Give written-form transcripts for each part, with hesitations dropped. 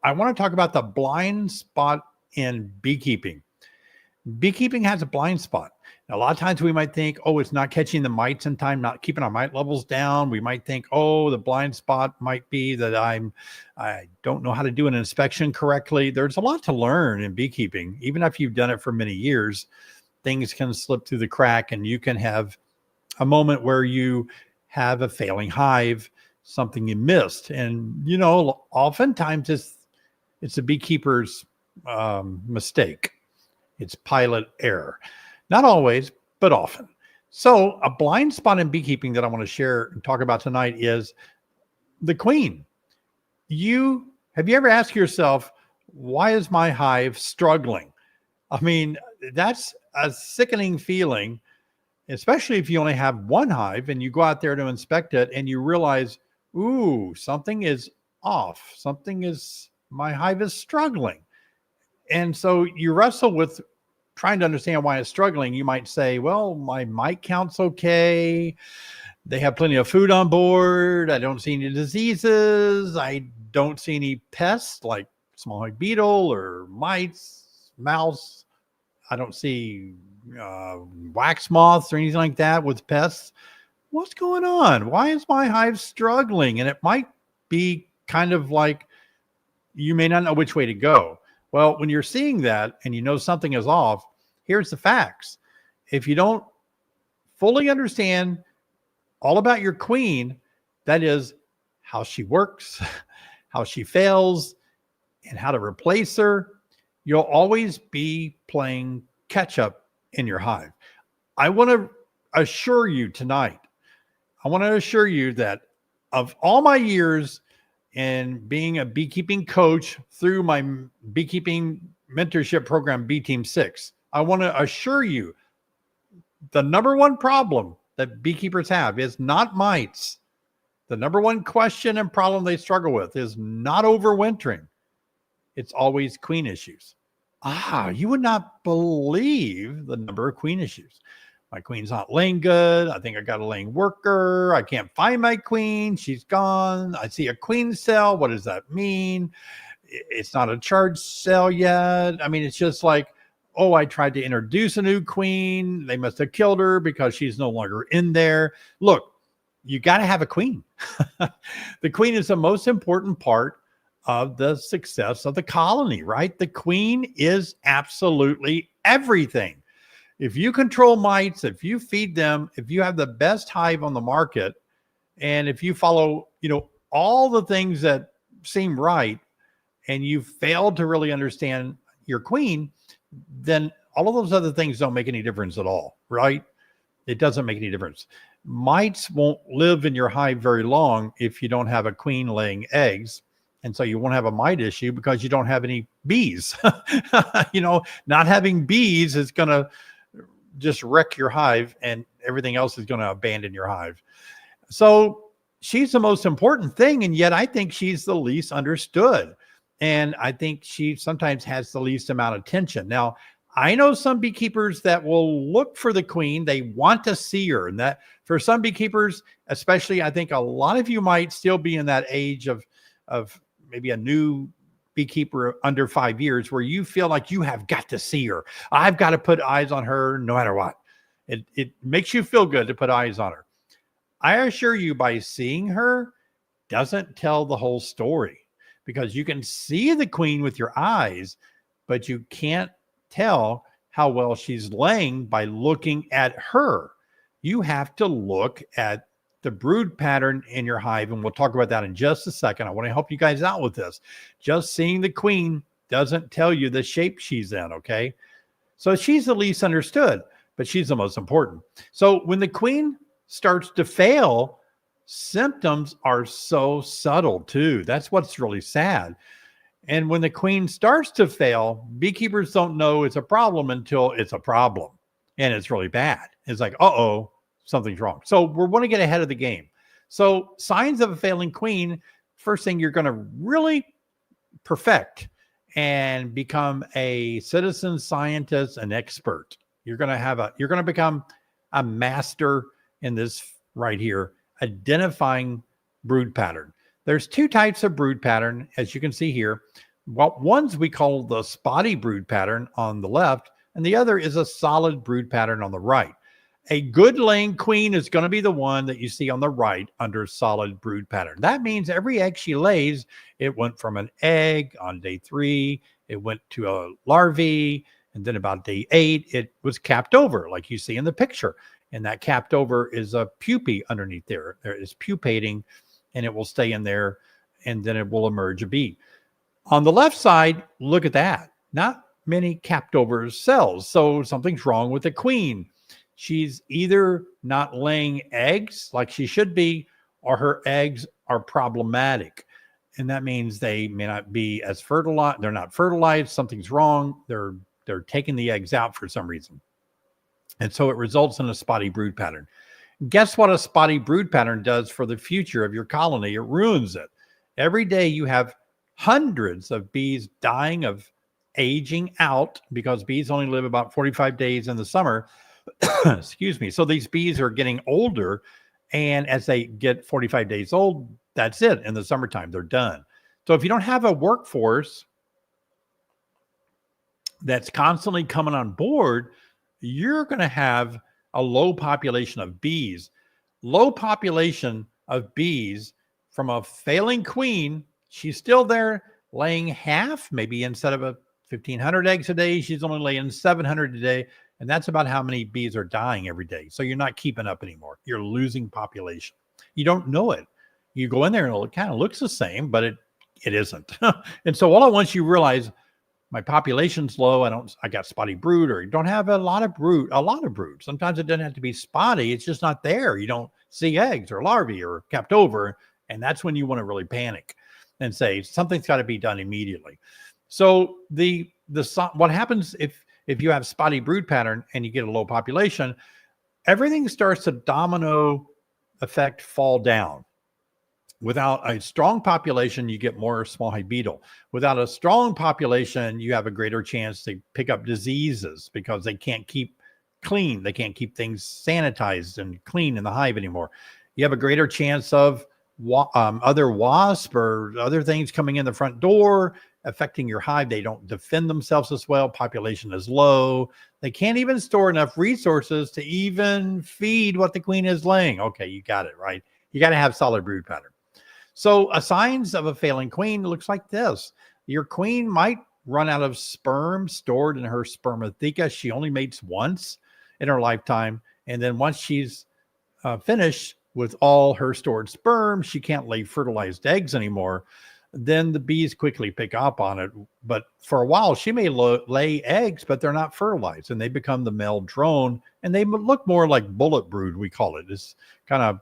I want to talk about the blind spot in beekeeping. Beekeeping has a blind spot. A lot of times we might think, oh, it's not catching the mites in time, not keeping our mite levels down. We might think, oh, the blind spot might be that I don't know how to do an inspection correctly. There's a lot to learn in beekeeping. Even if you've done it for many years, things can slip through the crack and you can have a moment where you have a failing hive, something you missed. And, oftentimes it's a beekeeper's mistake. It's pilot error. Not always, but often. So a blind spot in beekeeping that I want to share and talk about tonight is the queen. Have you ever asked yourself, why is my hive struggling? I mean, that's a sickening feeling, especially if you only have one hive and you go out there to inspect it and you realize, ooh, something is off. My hive is struggling. And so you wrestle with trying to understand why it's struggling. You might say, well, my mite count's okay. They have plenty of food on board. I don't see any diseases. I don't see any pests like small white beetle or mites, mouse. I don't see wax moths or anything like that with pests. What's going on? Why is my hive struggling? And it might be kind of like you may not know which way to go. Well, when you're seeing that and you know something is off, here's the facts. If you don't fully understand all about your queen, that is how she works, how she fails, and how to replace her, you'll always be playing catch up in your hive. I want to assure you tonight, that of all my years in being a beekeeping coach through my beekeeping mentorship program, B Team 6, I want to assure you the number one problem that beekeepers have is not mites. The number one question and problem they struggle with is not overwintering. It's always queen issues. You would not believe the number of queen issues. My queen's not laying good. I think I got a laying worker. I can't find my queen. She's gone. I see a queen cell. What does that mean? It's not a charged cell yet. I mean, it's just like, oh, I tried to introduce a new queen. They must have killed her because she's no longer in there. Look, you got to have a queen. The queen is the most important part of the success of the colony, right? The queen is absolutely everything. If you control mites, if you feed them, if you have the best hive on the market, and if you follow, all the things that seem right, and you fail to really understand your queen, then all of those other things don't make any difference at all, right? It doesn't make any difference. Mites won't live in your hive very long if you don't have a queen laying eggs. And so you won't have a mite issue because you don't have any bees. Not having bees is going to just wreck your hive and everything else is going to abandon your hive. So she's the most important thing. And yet I think she's the least understood. And I think she sometimes has the least amount of attention. Now, I know some beekeepers that will look for the queen. They want to see her. And that for some beekeepers, especially, I think a lot of you might still be in that age of maybe a new beekeeper under 5 years where you feel like you have got to see her. I've got to put eyes on her no matter what. It makes you feel good to put eyes on her. I assure you, by seeing her doesn't tell the whole story, because you can see the queen with your eyes, but you can't tell how well she's laying by looking at her. You have to look at the brood pattern in your hive, and we'll talk about that in just a second. I want to help you guys out with this. Just seeing the queen doesn't tell you the shape she's in, okay? So she's the least understood, but she's the most important. So when the queen starts to fail, symptoms are so subtle too. That's what's really sad. And when the queen starts to fail, beekeepers don't know it's a problem until it's a problem and it's really bad. It's like, uh-oh, something's wrong. So we want to get ahead of the game. So signs of a failing queen, first thing you're going to really perfect and become a citizen scientist, an expert. You're going to become a master in this right here, identifying brood pattern. There's two types of brood pattern, as you can see here. Well, one's we call the spotty brood pattern on the left, and the other is a solid brood pattern on the right. A good laying queen is going to be the one that you see on the right under solid brood pattern. That means every egg she lays, it went from an egg on day 3, it went to a larvae, and then about day 8, it was capped over, like you see in the picture. And that capped over is a pupae underneath there. There is pupating, and it will stay in there, and then it will emerge a bee. On the left side, look at that. Not many capped over cells. So something's wrong with the queen. She's either not laying eggs like she should be, or her eggs are problematic. And that means they may not be as fertilized. They're not fertilized. Something's wrong. They're taking the eggs out for some reason. And so it results in a spotty brood pattern. Guess what a spotty brood pattern does for the future of your colony? It ruins it. Every day you have hundreds of bees dying of aging out, because bees only live about 45 days in the summer. Excuse me. So these bees are getting older, and as they get 45 days old, that's it. In the summertime, they're done. So if you don't have a workforce that's constantly coming on board, you're going to have a low population of bees. Low population of bees from a failing queen. She's still there laying half, maybe instead of 1,500 eggs a day, she's only laying 700 a day. And that's about how many bees are dying every day. So you're not keeping up anymore. You're losing population. You don't know it. You go in there and it kind of looks the same, but it isn't. And so all at once you realize, my population's low. I got spotty brood, or you don't have a lot of brood. Sometimes it doesn't have to be spotty. It's just not there. You don't see eggs or larvae or capped over. And that's when you want to really panic and say something's got to be done immediately. So what happens if you have spotty brood pattern and you get a low population, everything starts to domino effect fall down. Without a strong population, you get more small hive beetle. Without a strong population, you have a greater chance to pick up diseases because they can't keep clean. They can't keep things sanitized and clean in the hive anymore. You have a greater chance of other wasp or other things coming in the front door, affecting your hive. They don't defend themselves as well. Population is low. They can't even store enough resources to even feed what the queen is laying. Okay, you got it, right? You got to have solid brood pattern. So signs of a failing queen looks like this. Your queen might run out of sperm stored in her spermatheca. She only mates once in her lifetime. And then once she's finished with all her stored sperm, she can't lay fertilized eggs anymore. Then the bees quickly pick up on it. But for a while, she may lay eggs, but they're not fertilized. And they become the male drone. And they look more like bullet brood, we call it. It's kind of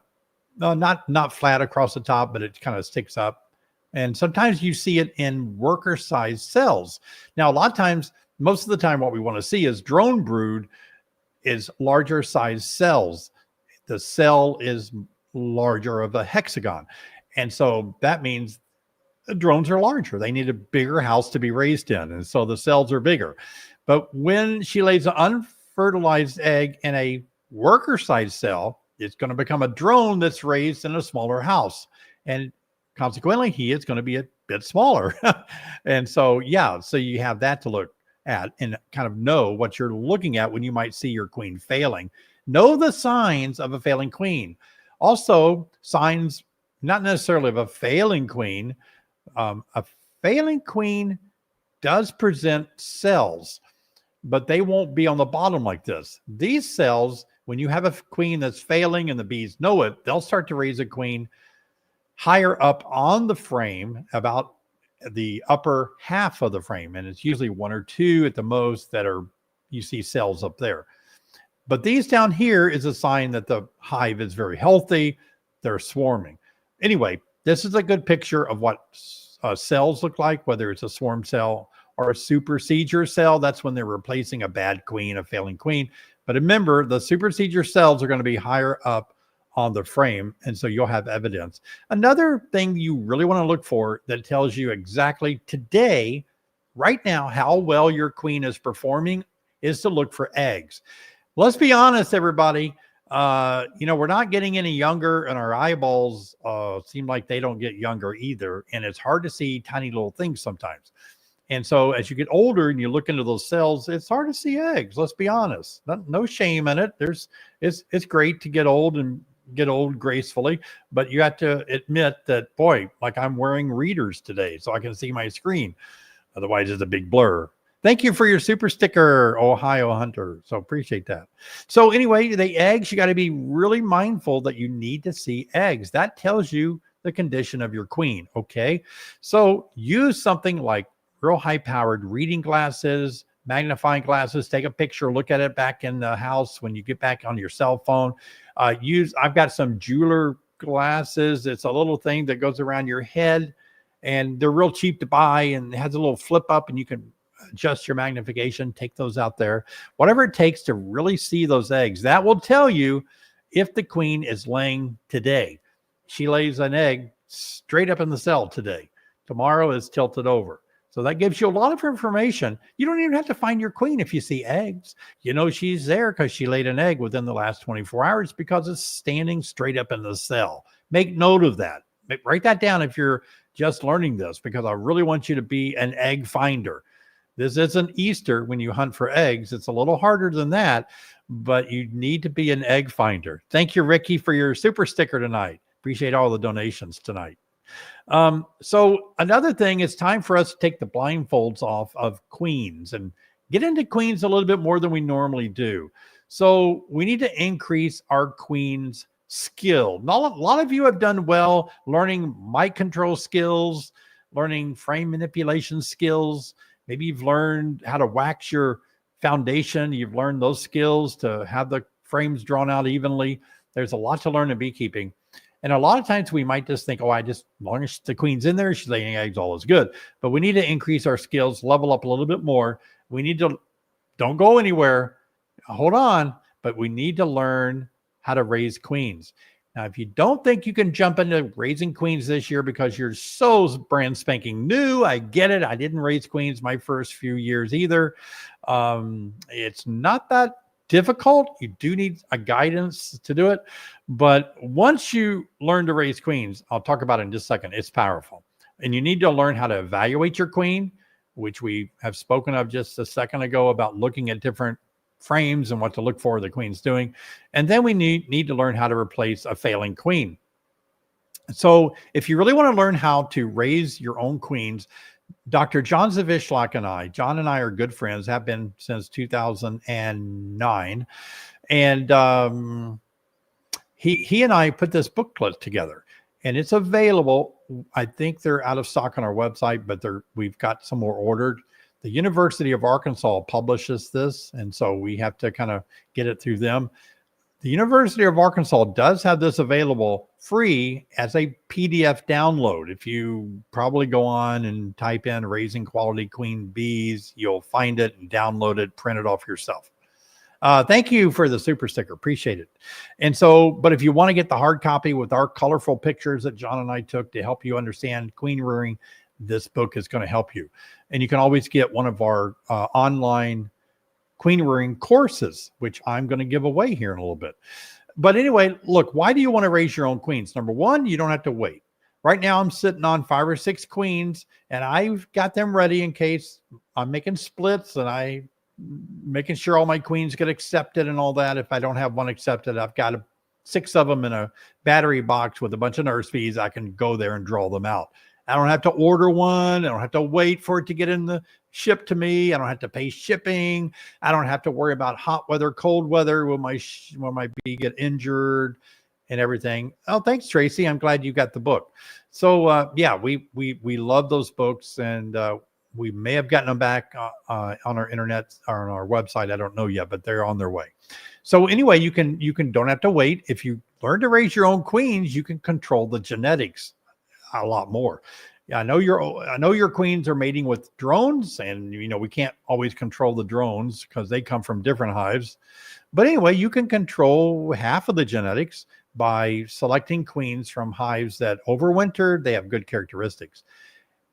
not flat across the top, but it kind of sticks up. And sometimes you see it in worker size cells. Now, a lot of times, most of the time, what we want to see is drone brood is larger size cells. The cell is larger of a hexagon. And so that means the drones are larger. They need a bigger house to be raised in. And so the cells are bigger. But when she lays an unfertilized egg in a worker size cell, it's going to become a drone that's raised in a smaller house. And consequently, he is going to be a bit smaller. And so, so you have that to look at and kind of know what you're looking at when you might see your queen failing. Know the signs of a failing queen. Also, signs, not necessarily of a failing queen. A failing queen does present cells, but they won't be on the bottom like this. These cells, when you have a queen that's failing and the bees know it, they'll start to raise a queen higher up on the frame, about the upper half of the frame. And it's usually 1 or 2 at the most that you see cells up there. But these down here is a sign that the hive is very healthy. They're swarming. Anyway, this is a good picture of what cells look like, whether it's a swarm cell or a supersedure cell. That's when they're replacing a bad queen, a failing queen. But remember, the supersedure cells are going to be higher up on the frame, and so you'll have evidence. Another thing you really want to look for that tells you exactly today, right now, how well your queen is performing is to look for eggs. Let's be honest, everybody. We're not getting any younger, and our eyeballs seem like they don't get younger either, and it's hard to see tiny little things sometimes. And so as you get older and you look into those cells, it's hard to see eggs. Let's be honest. No shame in it. It's great to get old and get old gracefully, but you have to admit that, boy, like I'm wearing readers today so I can see my screen. Otherwise it's a big blur. Thank you for your super sticker, Ohio Hunter. So appreciate that. So anyway, the eggs, you got to be really mindful that you need to see eggs. That tells you the condition of your queen. Okay. So use something like real high powered reading glasses, magnifying glasses, take a picture, look at it back in the house when you get back on your cell phone. I've got some jeweler glasses. It's a little thing that goes around your head and they're real cheap to buy and it has a little flip up and you can adjust your magnification, take those out there, whatever it takes to really see those eggs. That will tell you if the queen is laying today. She lays an egg straight up in the cell today. Tomorrow is tilted over. So that gives you a lot of information. You don't even have to find your queen if you see eggs. You know she's there because she laid an egg within the last 24 hours because it's standing straight up in the cell. Make note of that. Write that down if you're just learning this, because I really want you to be an egg finder. This isn't Easter when you hunt for eggs. It's a little harder than that, but you need to be an egg finder. Thank you, Ricky, for your super sticker tonight. Appreciate all the donations tonight. So another thing, it's time for us to take the blindfolds off of queens and get into queens a little bit more than we normally do. So we need to increase our queen's skill. A lot of you have done well learning Mite Control skills, learning frame manipulation skills. Maybe you've learned how to wax your foundation. You've learned those skills to have the frames drawn out evenly. There's a lot to learn in beekeeping. And a lot of times we might just think, as long as the queen's in there, she's laying eggs, all is good. But we need to increase our skills, level up a little bit more. We need to, don't go anywhere, hold on, but we need to learn how to raise queens. Now, if you don't think you can jump into raising queens this year because you're so brand spanking new, I get it. I didn't raise queens my first few years either. It's not that difficult. You do need a guidance to do it. But once you learn to raise queens, I'll talk about it in just a second, it's powerful. And you need to learn how to evaluate your queen, which we have spoken of just a second ago about looking at different frames and what to look for the queen's doing. And then we need to learn how to replace a failing queen. So if you really want to learn how to raise your own queens, Dr. John Zavishlak and John and I are good friends, have been since 2009. And he and I put this booklet together and it's available. I think they're out of stock on our website, but we've got some more ordered. The University of Arkansas publishes this, and so we have to kind of get it through them. The University of Arkansas does have this available free as a PDF download. If you probably go on and type in Raising Quality Queen Bees, you'll find it and download it, print it off yourself. Thank you for the super sticker. Appreciate it. And so, but if you want to get the hard copy with our colorful pictures that John and I took to help you understand queen rearing, this book is going to help you. And you can always get one of our online queen rearing courses, which I'm going to give away here in a little bit. But anyway, look, why do you want to raise your own queens? Number one, you don't have to wait. Right now, I'm sitting on 5 or 6 queens, and I've got them ready in case I'm making splits and I'm making sure all my queens get accepted and all that. If I don't have one accepted, I've got 6 of them in a battery box with a bunch of nurse fees. I can go there and draw them out. I don't have to order one. I don't have to wait for it to get in the ship to me. I don't have to pay shipping. I don't have to worry about hot weather, cold weather. Will my bee get injured and everything? Oh, thanks, Tracy. I'm glad you got the book. So yeah, we love those books, and we may have gotten them back on our internet or on our website. I don't know yet, but they're on their way. So anyway, you don't have to wait. If you learn to raise your own queens, you can control the genetics a lot more. Yeah, I know your queens are mating with drones, and we can't always control the drones because they come from different hives. But anyway, you can control half of the genetics by selecting queens from hives that overwintered. They have good characteristics.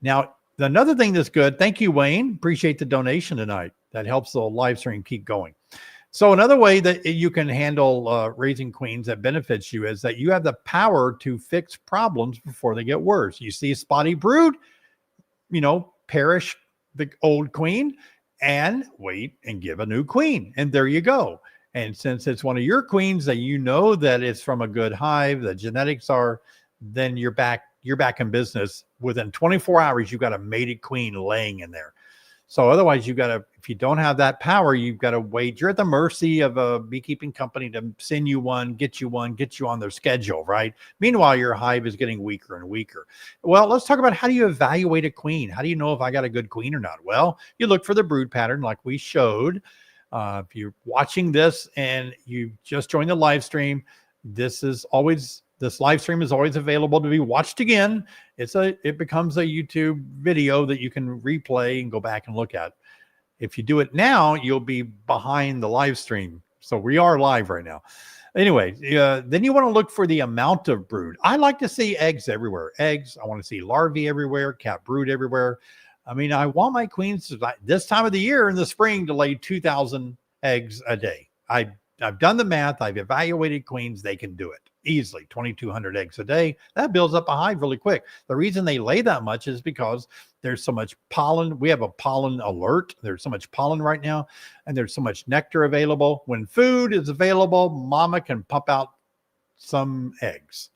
Now, another thing that's good, thank you, Wayne. Appreciate the donation tonight. That helps the live stream keep going. So another way that you can handle raising queens that benefits you is that you have the power to fix problems before they get worse. You see spotty brood, perish the old queen and wait and give a new queen. And there you go. And since it's one of your queens that you know that it's from a good hive, the genetics are, then you're back in business. Within 24 hours, you've got a mated queen laying in there. So otherwise, if you don't have that power, you've got to wait. You're at the mercy of a beekeeping company to send you one, get you on their schedule, right? Meanwhile, your hive is getting weaker and weaker. Well, let's talk about how do you evaluate a queen? How do you know if I got a good queen or not? Well, you look for the brood pattern like we showed. If you're watching this and you just joined the live stream, this live stream is always available to be watched again. It becomes a YouTube video that you can replay and go back and look at. If you do it now, you'll be behind the live stream. So we are live right now. Anyway, then you want to look for the amount of brood. I like to see eggs everywhere. Eggs. I want to see larvae everywhere, cat brood everywhere. I mean, I want my queens this time of the year in the spring to lay 2,000 eggs a day. I've done the math. I've evaluated queens. They can do it easily. 2,200 eggs a day. That builds up a hive really quick. The reason they lay that much is because there's so much pollen. We have a pollen alert. There's so much pollen right now, and there's so much nectar available. When food is available, mama can pump out some eggs.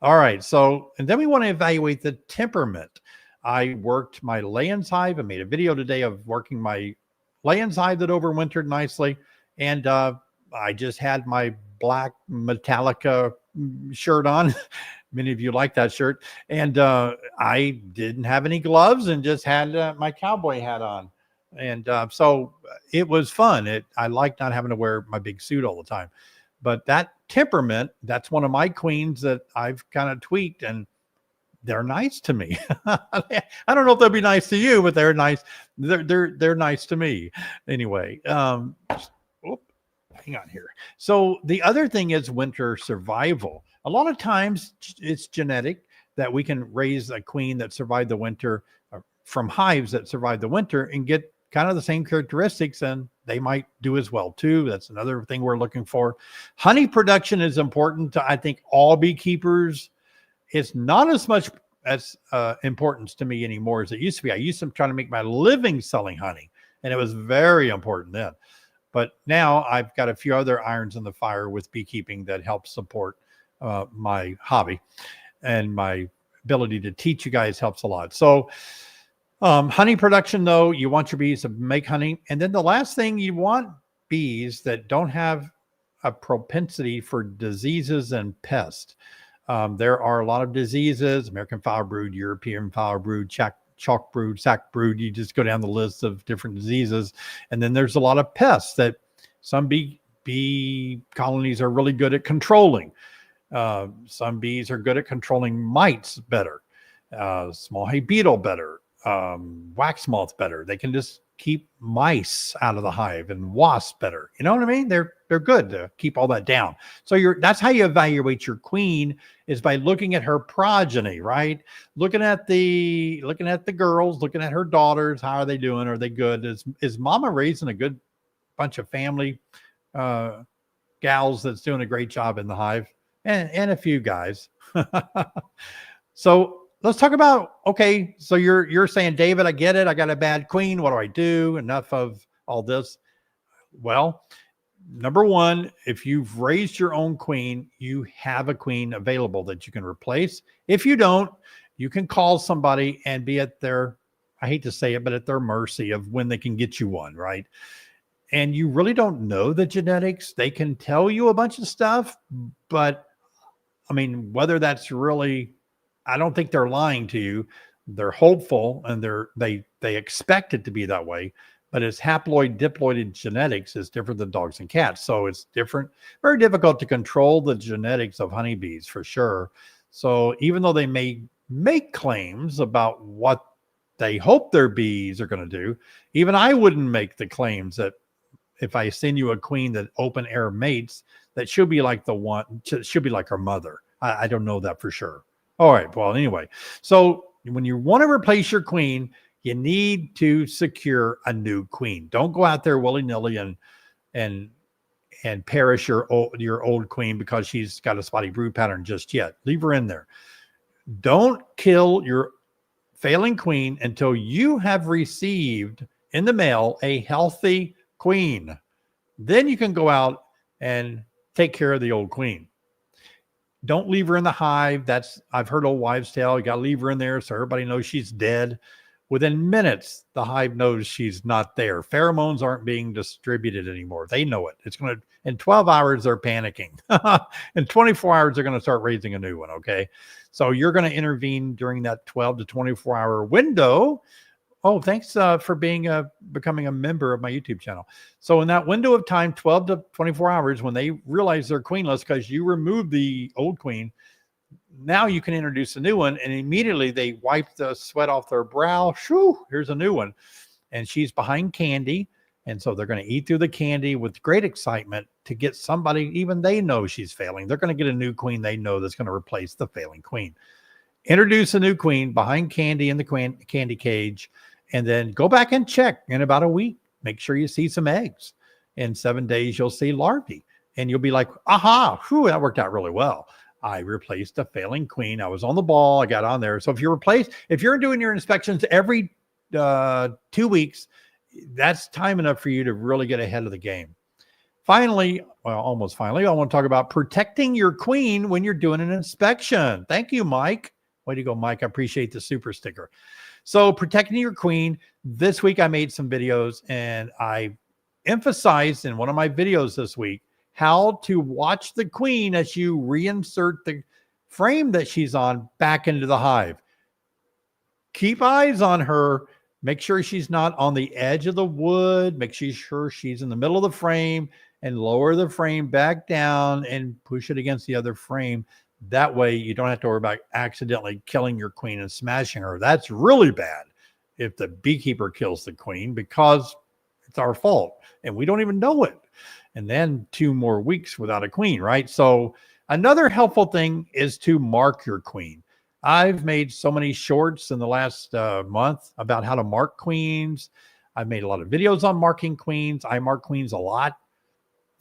All right. So, and then we want to evaluate the temperament. I worked my lay-ins hive. I made a video today of working my lay-ins hive that overwintered nicely. And I just had my black Metallica shirt on. Many of you like that shirt. And I didn't have any gloves and just had my cowboy hat on. And so it was fun. I like not having to wear my big suit all the time. But that temperament, that's one of my queens that I've kind of tweaked, and they're nice to me. I don't know if they'll be nice to you, but they're nice. They're nice to me. Anyway, hang on here. So the other thing is winter survival. A lot of times it's genetic that we can raise a queen that survived the winter from hives that survived the winter and get kind of the same characteristics, and they might do as well too. That's another thing we're looking for. Honey production is important to, I think, all beekeepers. It's not as much as importance to me anymore as it used to be. I used to try to make my living selling honey, and it was very important then. But now I've got a few other irons in the fire with beekeeping that help support my hobby, and my ability to teach you guys helps a lot. So honey production, though, you want your bees to make honey. And then the last thing, you want bees that don't have a propensity for diseases and pests. There are a lot of diseases: American foul brood, European foul brood, chalk brood, sack brood. You just go down the list of different diseases. And then there's a lot of pests that some bee colonies are really good at controlling. Some bees are good at controlling mites better, small hay beetle better, wax moth better. They can just keep mice out of the hive, and wasps better. You know what I mean? They're good to keep all that down. So that's how you evaluate your queen, is by looking at her progeny, right? Looking at the girls, looking at her daughters. How are they doing? Are they good? Is mama raising a good bunch of family gals that's doing a great job in the hive, and a few guys. So let's talk about, okay, so you're saying, David, I get it. I got a bad queen. What do I do? Enough of all this. Well, number one, if you've raised your own queen, you have a queen available that you can replace. If you don't, you can call somebody and be at their, I hate to say it, but at their mercy of when they can get you one, right? And you really don't know the genetics. They can tell you a bunch of stuff, but I mean, whether that's really, I don't think they're lying to you. They're hopeful, and they expect it to be that way. But it's haploid diploid genetics is different than dogs and cats. So it's different, very difficult to control the genetics of honeybees for sure. So even though they may make claims about what they hope their bees are going to do, even I wouldn't make the claims that if I send you a queen that open air mates, that should be like should be like her mother. I don't know that for sure. All right. Well, anyway, so when you want to replace your queen, you need to secure a new queen. Don't go out there willy-nilly and perish your old queen because she's got a spotty brood pattern just yet. Leave her in there. Don't kill your failing queen until you have received in the mail a healthy queen. Then you can go out and take care of the old queen. Don't leave her in the hive. I've heard old wives' tale. You got to leave her in there so everybody knows she's dead. Within minutes, the hive knows she's not there. Pheromones aren't being distributed anymore. They know it. It's going to, in 12 hours, they're panicking. In 24 hours, they're going to start raising a new one. Okay. So you're going to intervene during that 12 to 24 hour window. Oh, thanks for becoming a member of my YouTube channel. So in that window of time, 12 to 24 hours, when they realize they're queenless because you removed the old queen, now you can introduce a new one, and immediately they wipe the sweat off their brow. Shoo, here's a new one. And she's behind candy. And so they're going to eat through the candy with great excitement to get somebody, even they know she's failing. They're going to get a new queen they know that's going to replace the failing queen. Introduce a new queen behind candy in the candy cage, and then go back and check in about a week. Make sure you see some eggs. In 7 days, you'll see larvae. And you'll be like, aha, whew, that worked out really well. I replaced a failing queen. I was on the ball. I got on there. So if you're doing your inspections every 2 weeks, that's time enough for you to really get ahead of the game. Finally, well, almost finally, I want to talk about protecting your queen when you're doing an inspection. Thank you, Mike. Way to go, Mike. I appreciate the super sticker. So protecting your queen. This week, I made some videos, and I emphasized in one of my videos this week how to watch the queen as you reinsert the frame that she's on back into the hive. Keep eyes on her. Make sure she's not on the edge of the wood. Make sure she's in the middle of the frame, and lower the frame back down and push it against the other frame. That way you don't have to worry about accidentally killing your queen and smashing her. That's really bad if the beekeeper kills the queen, because it's our fault and we don't even know it. And then 2 more weeks without a queen, right? So another helpful thing is to mark your queen. I've made so many shorts in the last month about how to mark queens. I've made a lot of videos on marking queens. I mark queens a lot.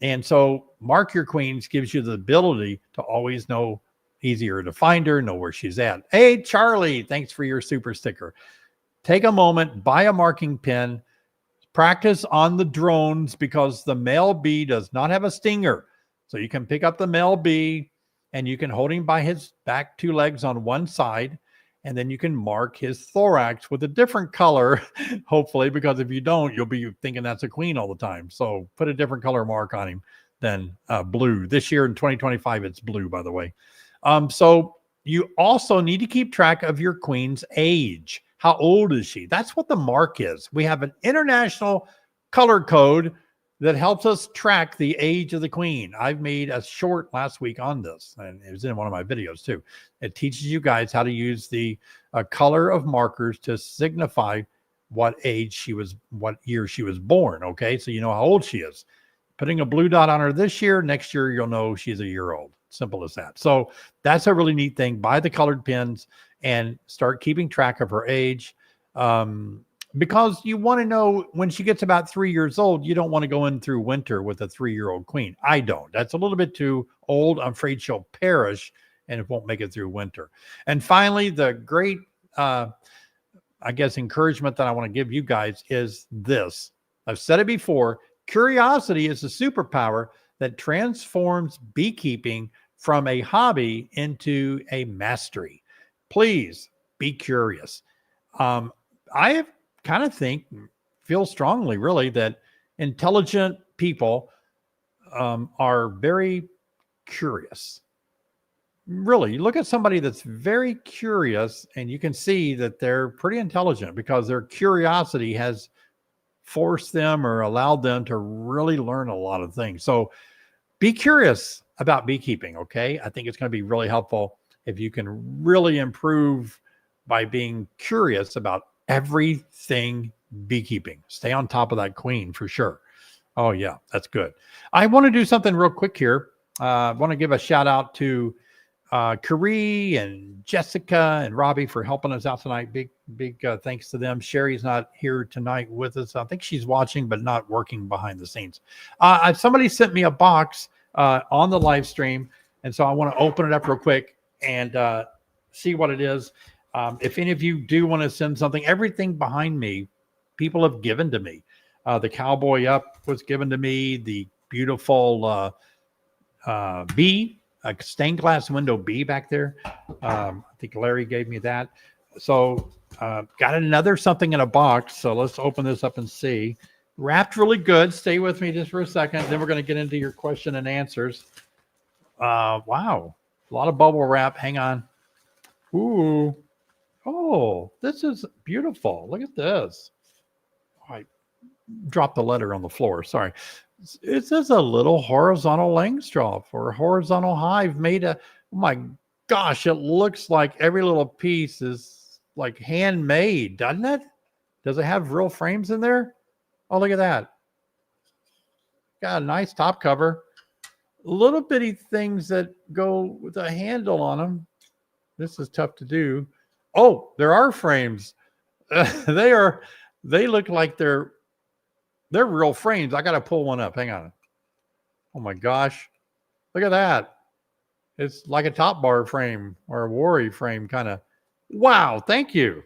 And so mark your queens gives you the ability to always know, easier to find her, know where she's at. Hey, Charlie, thanks for your super sticker. Take a moment, buy a marking pen, practice on the drones, because the male bee does not have a stinger. So you can pick up the male bee and you can hold him by his back 2 legs on one side, and then you can mark his thorax with a different color, hopefully, because if you don't, you'll be thinking that's a queen all the time. So put a different color mark on him than blue. This year in 2025, it's blue, by the way. So you also need to keep track of your queen's age. How old is she? That's what the mark is. We have an international color code that helps us track the age of the queen. I've made a short last week on this, and it was in one of my videos too. It teaches you guys how to use the color of markers to signify what age she was, what year she was born. Okay, so you know how old she is. Putting a blue dot on her this year, next year you'll know she's a year old. Simple as that. So that's a really neat thing. Buy the colored pens and start keeping track of her age. Because you want to know when she gets about 3 years old, you don't want to go in through winter with a 3-year-old queen. I don't. That's a little bit too old. I'm afraid she'll perish and it won't make it through winter. And finally, the great, I guess, encouragement that I want to give you guys is this. I've said it before. Curiosity is a superpower that transforms beekeeping from a hobby into a mastery. Please be curious. I kind of feel strongly, really, that intelligent people are very curious. Really, you look at somebody that's very curious and you can see that they're pretty intelligent because their curiosity has forced them or allowed them to really learn a lot of things. So be curious about beekeeping, okay? I think it's going to be really helpful if you can really improve by being curious about everything beekeeping. Stay on top of that queen for sure. Oh yeah, that's good. I want to do something real quick here. I want to give a shout out to Carrie and Jessica and Robbie for helping us out tonight. Big thanks to them. Sherry's not here tonight with us. I think she's watching, but not working behind the scenes. Somebody sent me a box on the live stream, and so I want to open it up real quick and see what it is. If any of you do want to send something, everything behind me, people have given to me. The Cowboy Up was given to me. The beautiful bee, a stained glass window bee back there. I think Larry gave me that. So got another something in a box. So let's open this up and see. Wrapped really good. Stay with me just for a second. Then we're going to get into your question and answers. Wow. A lot of bubble wrap. Hang on. Ooh. Oh, this is beautiful. Look at this. I dropped the letter on the floor. Sorry. It says a little horizontal laying straw for a horizontal hive made a, oh my gosh, it looks like every little piece is like handmade, doesn't it? Does it have real frames in there? Oh, look at that. Got a nice top cover. Little bitty things that go with a handle on them. This is tough to do. Oh, there are frames. They look like they're real frames. I got to pull one up. Hang on. Oh my gosh. Look at that. It's like a top bar frame or a worry frame kind of. Wow. Thank you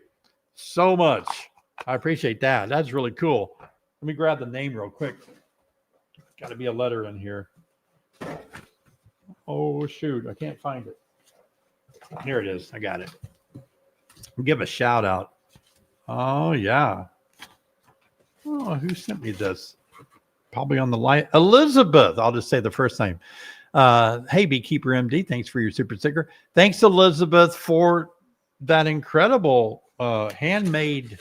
so much. I appreciate that. That's really cool. Let me grab the name real quick. Got to be a letter in here. Oh, shoot. I can't find it. Here it is. I got it. I'll give a shout out. Oh, yeah. Oh, who sent me this? Probably on the line. Elizabeth. I'll just say the first name. Hey, Beekeeper MD. Thanks for your super sticker. Thanks, Elizabeth, for that incredible handmade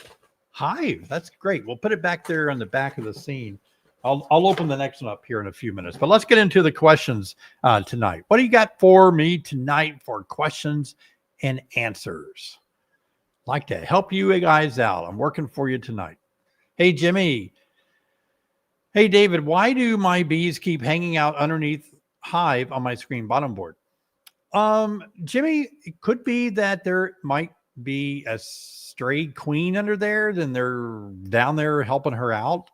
hive. That's great. We'll put it back there on the back of the scene. I'll open the next one up here in a few minutes. But let's get into the questions tonight. What do you got for me tonight for questions and answers? I'd like to help you guys out. I'm working for you tonight. Hey, Jimmy. Hey, David. Why do my bees keep hanging out underneath hive on my screen bottom board? Jimmy, it could be that there might be a stray queen under there, then they're down there helping her out.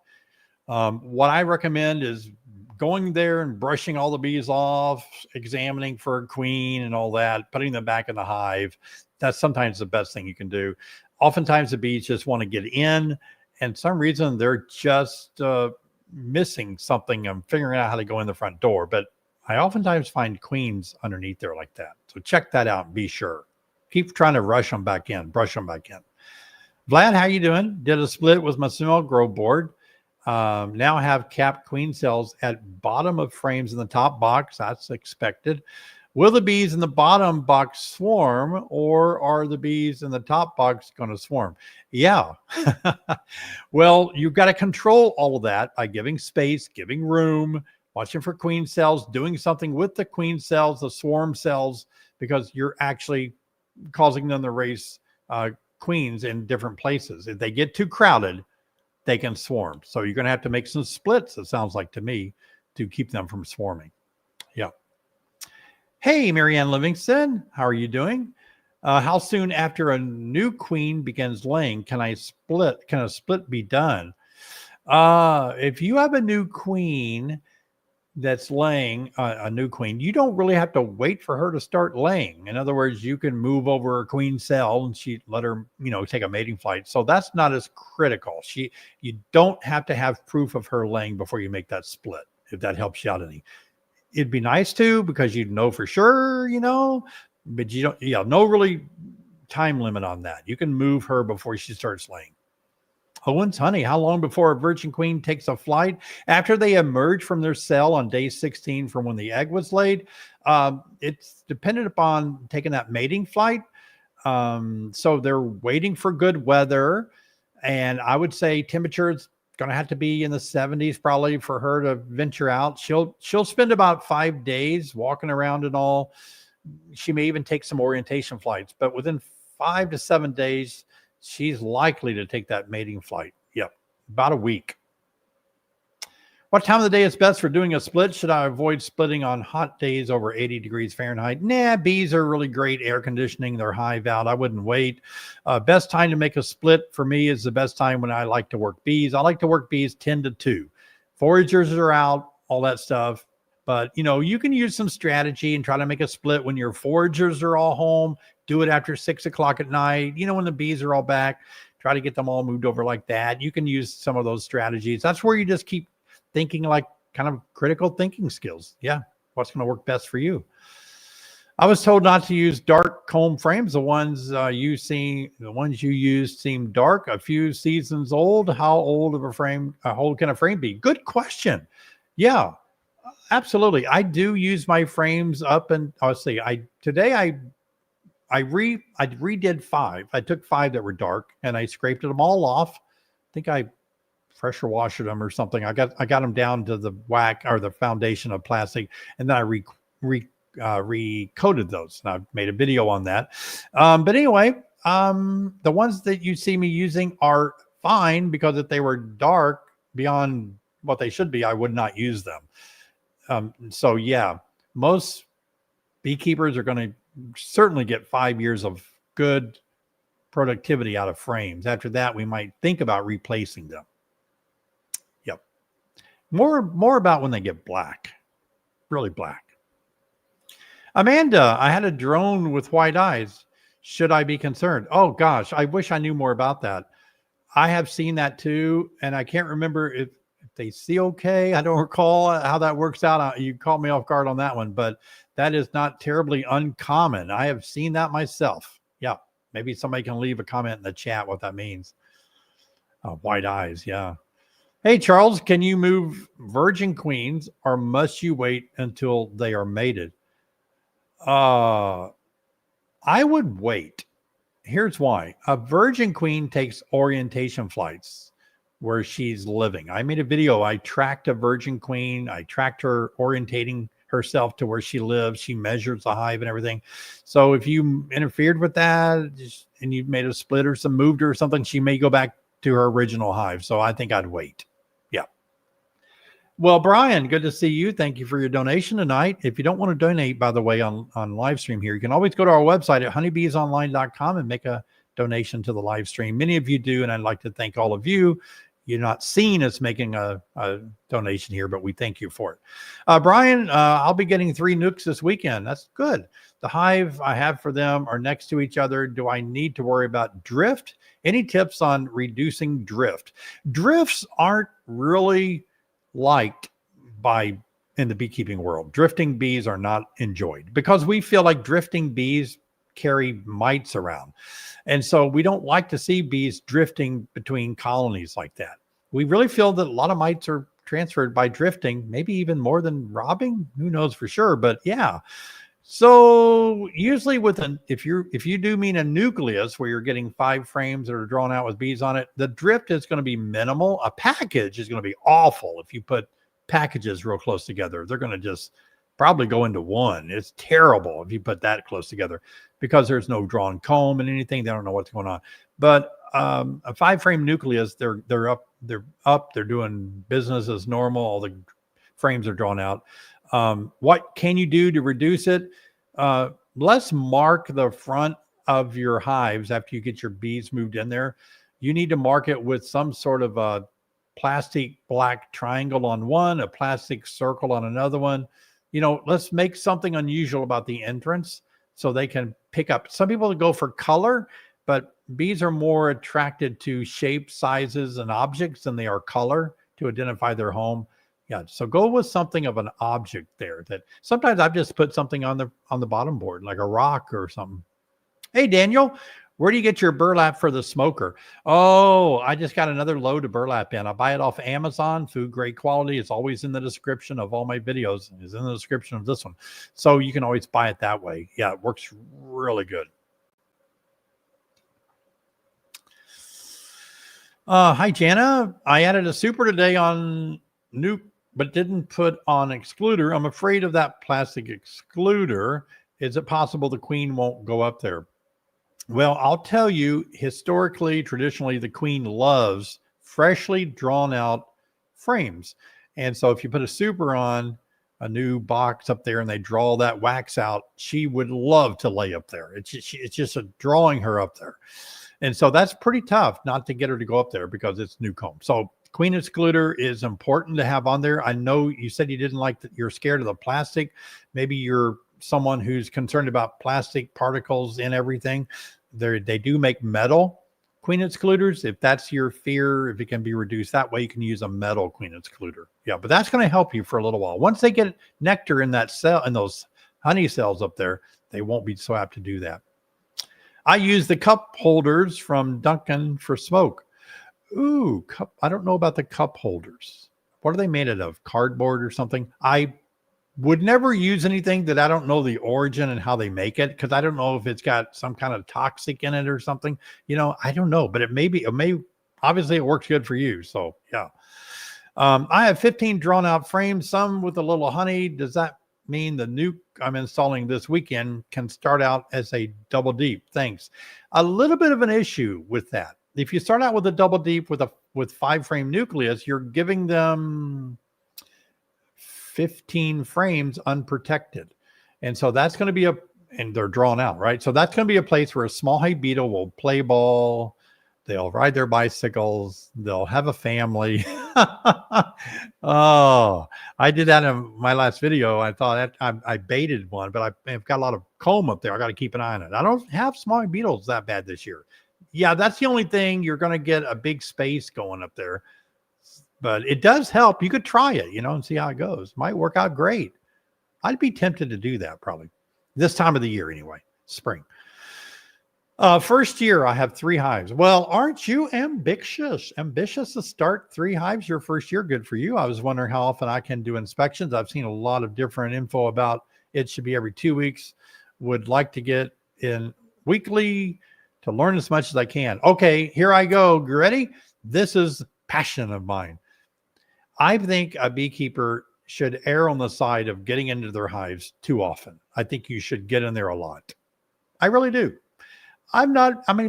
What I recommend is going there and brushing all the bees off, examining for a queen and all that, putting them back in the hive. That's sometimes the best thing you can do. Oftentimes the bees just want to get in, and some reason they're just missing something and figuring out how to go in the front door. But I oftentimes find queens underneath there like that. So check that out and be sure. Keep trying to rush them back in, brush them back in. Vlad, how you doing? Did a split with my small grow board. Now have capped queen cells at bottom of frames in the top box. That's expected. Will the bees in the bottom box swarm, or are the bees in the top box going to swarm? Yeah. Well, you've got to control all of that by giving space, giving room, watching for queen cells, doing something with the queen cells, the swarm cells, because you're actually causing them to raise queens in different places. If they get too crowded, they can swarm. So you're going to have to make some splits, it sounds like to me, to keep them from swarming. Yeah. Hey, Marianne Livingston, how are you doing? How soon after a new queen begins laying can a split be done? If you have a new queen that's laying, a new queen, you don't really have to wait for her to start laying. In other words, you can move over a queen cell and let her, take a mating flight. So that's not as critical. You don't have to have proof of her laying before you make that split, if that helps you out any. It'd be nice to, because you'd know for sure, but you don't, no really time limit on that. You can move her before she starts laying. Owens, honey, how long before a virgin queen takes a flight? After they emerge from their cell on day 16 from when the egg was laid. It's dependent upon taking that mating flight. So they're waiting for good weather. And I would say temperature is going to have to be in the 70s probably for her to venture out. She'll spend about 5 days walking around and all. She may even take some orientation flights, but within 5 to 7 days, she's likely to take that mating flight. Yep, about a week. What time of the day is best for doing a split? Should I avoid splitting on hot days over 80 degrees Fahrenheit? Nah, bees are really great air conditioning their hive out. I wouldn't wait. Best time to make a split for me is the best time when I like to work bees. I like to work bees 10 to 2. Foragers are out, all that stuff. But, you can use some strategy and try to make a split when your foragers are all home. do it after 6 o'clock at night, when the bees are all back, try to get them all moved over like that. You can use some of those strategies. That's where you just keep thinking like kind of critical thinking skills. Yeah. What's going to work best for you? I was told not to use dark comb frames. The ones you used seem dark, a few seasons old. How old can a frame be? Good question. Yeah, absolutely. I do use my frames up, and let's see. I redid 5. I took 5 that were dark and I scraped them all off. I think I pressure washed them or something. I got them down to the whack or the foundation of plastic, and then I recoated those. And I've made a video on that. But anyway, the ones that you see me using are fine, because if they were dark beyond what they should be, I would not use them. So yeah, most beekeepers are going to certainly get 5 years of good productivity out of frames. After that, we might think about replacing them. Yep. More about when they get black, really black. Amanda, I had a drone with white eyes. Should I be concerned? Oh gosh, I wish I knew more about that. I have seen that too, and I can't remember if they see okay. I don't recall how that works out. You caught me off guard on that one, but that is not terribly uncommon. I have seen that myself. Yeah, maybe somebody can leave a comment in the chat what that means. White eyes, yeah. Hey, Charles, can you move virgin queens, or must you wait until they are mated? I would wait. Here's why. A virgin queen takes orientation flights where she's living. I made a video. I tracked a virgin queen. I tracked her orientating herself to where she lives. She measures the hive and everything. So if you interfered with that and you made a split or some moved her or something, she may go back to her original hive. So I think I'd wait. Yeah. Well, Brian, good to see you. Thank you for your donation tonight. If you don't want to donate, by the way, on live stream here, you can always go to our website at honeybeesonline.com and make a donation to the live stream. Many of you do, and I'd like to thank all of you. You're not seen as making a donation here, but we thank you for it. Brian, I'll be getting 3 nukes this weekend. That's good. The hive I have for them are next to each other. Do I need to worry about drift? Any tips on reducing drift? Drifts aren't really liked in the beekeeping world. Drifting bees are not enjoyed because we feel like drifting bees carry mites around. And so we don't like to see bees drifting between colonies like that. We really feel that a lot of mites are transferred by drifting, maybe even more than robbing. Who knows for sure, but yeah. So usually if you do mean a nucleus where you're getting 5 frames that are drawn out with bees on it, the drift is going to be minimal. A package is going to be awful. If you put packages real close together, they're going to just probably go into one. It's terrible if you put that close together because there's no drawn comb and anything. They don't know what's going on. But a 5-frame nucleus, they're up, they're doing business as normal. All the frames are drawn out. What can you do to reduce it? Let's mark the front of your hives after you get your bees moved in there. You need to mark it with some sort of a plastic black triangle on one, a plastic circle on another one. Let's make something unusual about the entrance so they can pick up. Some people go for color, but bees are more attracted to shape, sizes, and objects than they are color to identify their home. Yeah, so go with something of an object there. That sometimes I've just put something on the bottom board, like a rock or something. Hey, Daniel, where do you get your burlap for the smoker? Oh, I just got another load of burlap in. I buy it off Amazon, food grade quality. It's always in the description of all my videos. It's in the description of this one. So you can always buy it that way. Yeah, it works really good. Hi, Jana. I added a super today on nuke, but didn't put on excluder. I'm afraid of that plastic excluder. Is it possible the queen won't go up there? Well, I'll tell you, historically, traditionally, the queen loves freshly drawn out frames. And so if you put a super on a new box up there and they draw that wax out, she would love to lay up there. It's just a drawing her up there. And so that's pretty tough not to get her to go up there because it's new comb. So queen excluder is important to have on there. I know you said you didn't like that. You're scared of the plastic. Maybe you're someone who's concerned about plastic particles in everything, they do make metal queen excluders. If that's your fear, if it can be reduced that way, you can use a metal queen excluder. Yeah, but that's going to help you for a little while. Once they get nectar in that cell, in those honey cells up there, they won't be so apt to do that. I use the cup holders from Duncan for smoke. Ooh, I don't know about the cup holders. What are they made out of? Cardboard or something? I would never use anything that I don't know the origin and how they make it, because I don't know if it's got some kind of toxic in it or something. I don't know, but it may, obviously it works good for you. So yeah. I have 15 drawn out frames, some with a little honey. Does that mean the nuke I'm installing this weekend can start out as a double deep? Thanks. A little bit of an issue with that. If you start out with a double deep with 5 frame nucleus, you're giving them 15 frames unprotected. And so that's going to be and they're drawn out, right? So that's going to be a place where a small hive beetle will play ball. They'll ride their bicycles. They'll have a family. Oh, I did that in my last video. I thought I baited one, but I've got a lot of comb up there. I got to keep an eye on it. I don't have small beetles that bad this year. Yeah, that's the only thing. You're going to get a big space going up there, but it does help. You could try it, and see how it goes. Might work out great. I'd be tempted to do that probably this time of the year anyway, spring. First year, I have 3 hives. Well, aren't you ambitious to start 3 hives your first year? Good for you. I was wondering how often I can do inspections. I've seen a lot of different info about it should be every 2 weeks. Would like to get in weekly to learn as much as I can. Okay, here I go. You ready? This is passion of mine. I think a beekeeper should err on the side of getting into their hives too often. I think you should get in there a lot. I really do.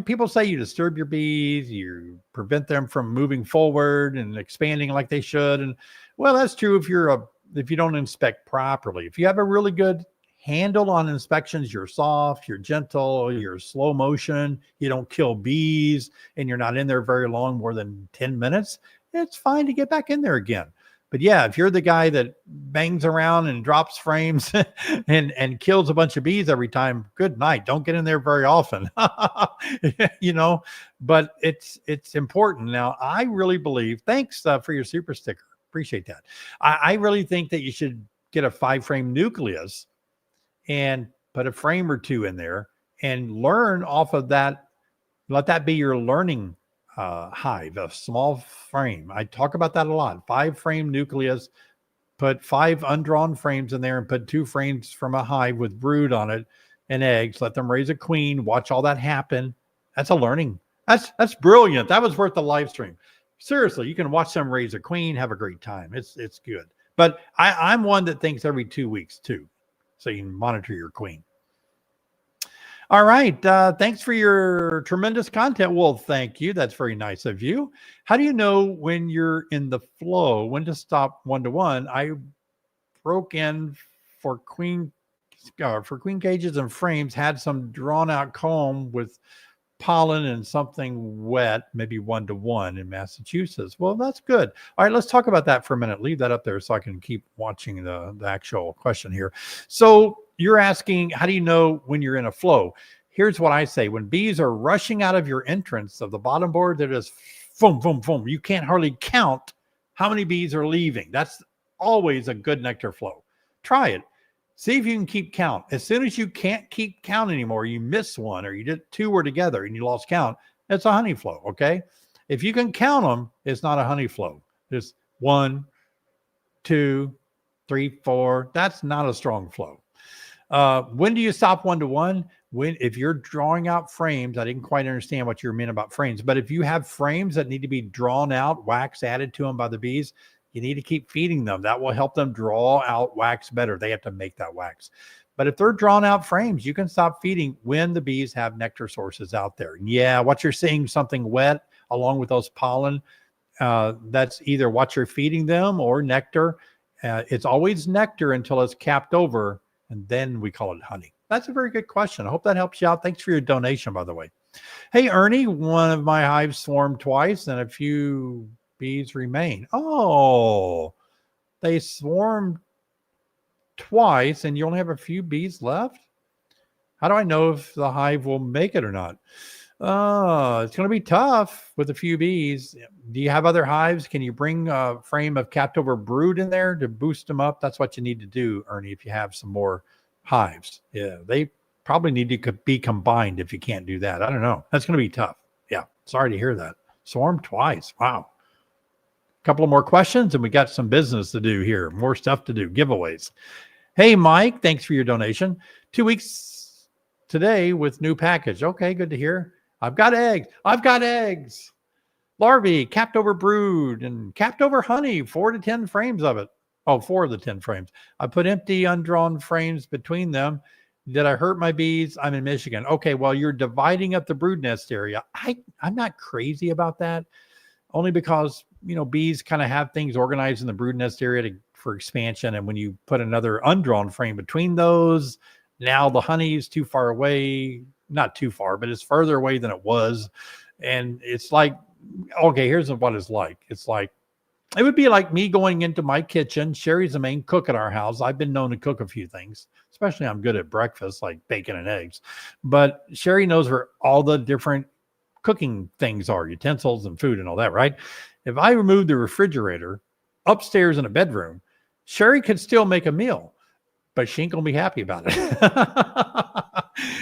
People say you disturb your bees, you prevent them from moving forward and expanding like they should. And well, that's true if you don't inspect properly. If you have a really good handle on inspections, you're soft, you're gentle, you're slow motion, you don't kill bees, and you're not in there very long, more than 10 minutes, it's fine to get back in there again. But yeah, if you're the guy that bangs around and drops frames and kills a bunch of bees every time, good night. Don't get in there very often, but it's important. Now, I really believe, thanks for your super sticker. Appreciate that. I really think that you should get a 5 frame nucleus and put a frame or 2 in there and learn off of that. Let that be your learning hive, a small frame. I talk about that a lot. 5 frame nucleus, put 5 undrawn frames in there and put 2 frames from a hive with brood on it and eggs. Let them raise a queen. Watch all that happen. That's a learning. That's brilliant. That was worth the live stream. Seriously, you can watch them raise a queen, have a great time. It's good. But I'm one that thinks every 2 weeks too, so you can monitor your queen. All right. Thanks for your tremendous content. Well, thank you. That's very nice of you. How do you know when you're in the flow, when to stop one-to-one? I broke in for queen cages and frames, had some drawn out comb with pollen and something wet, maybe 1-to-1 in Massachusetts. Well, that's good. All right, let's talk about that for a minute. Leave that up there so I can keep watching the actual question here. So you're asking, how do you know when you're in a flow? Here's what I say. When bees are rushing out of your entrance of the bottom board, they're just boom, boom, boom. You can't hardly count how many bees are leaving. That's always a good nectar flow. Try it. See if you can keep count. As soon as you can't keep count anymore, you miss one or you did 2 were together and you lost count, it's a honey flow, okay? If you can count them, it's not a honey flow. There's 1, 2, 3, 4. That's not a strong flow. When do you stop 1-to-1? If you're drawing out frames, I didn't quite understand what you meant about frames, but if you have frames that need to be drawn out, wax added to them by the bees, you need to keep feeding them. That will help them draw out wax better. They have to make that wax. But if they're drawn out frames, you can stop feeding when the bees have nectar sources out there. Yeah, what you're seeing, something wet along with those pollen, that's either what you're feeding them or nectar. It's always nectar until it's capped over, and then we call it honey. That's a very good question. I hope that helps you out. Thanks for your donation, by the way. Hey, Ernie, one of my hives swarmed twice and a few bees remain. Oh, they swarmed twice and you only have a few bees left? How do I know if the hive will make it or not? It's going to be tough with a few bees. Do you have other hives? Can you bring a frame of capped over brood in there to boost them up? That's what you need to do, Ernie, if you have some more hives. Yeah, they probably need to be combined if you can't do that. I don't know. That's going to be tough. Yeah, sorry to hear that. Swarm twice. Wow. A couple of more questions and we got some business to do here. More stuff to do. Giveaways. Hey, Mike, thanks for your donation. 2 weeks today with new package. Okay, good to hear. I've got eggs. I've got eggs. Larvae, capped over brood, and capped over honey, 4 to 10 frames of it. Oh, 4 of the 10 frames. I put empty, undrawn frames between them. Did I hurt my bees? I'm in Michigan. Okay, well, you're dividing up the brood nest area. I'm not crazy about that, only because, bees kind of have things organized in the brood nest area for expansion. And when you put another undrawn frame between those, now the honey is too far away. Not too far, but it's further away than it was. And it's like, okay, here's what it's like. It's like, it would be like me going into my kitchen. Sherry's the main cook at our house. I've been known to cook a few things, especially I'm good at breakfast, like bacon and eggs. But Sherry knows where all the different cooking things are, utensils and food and all that, right? If I remove the refrigerator upstairs in a bedroom, Sherry could still make a meal, but she ain't going to be happy about it.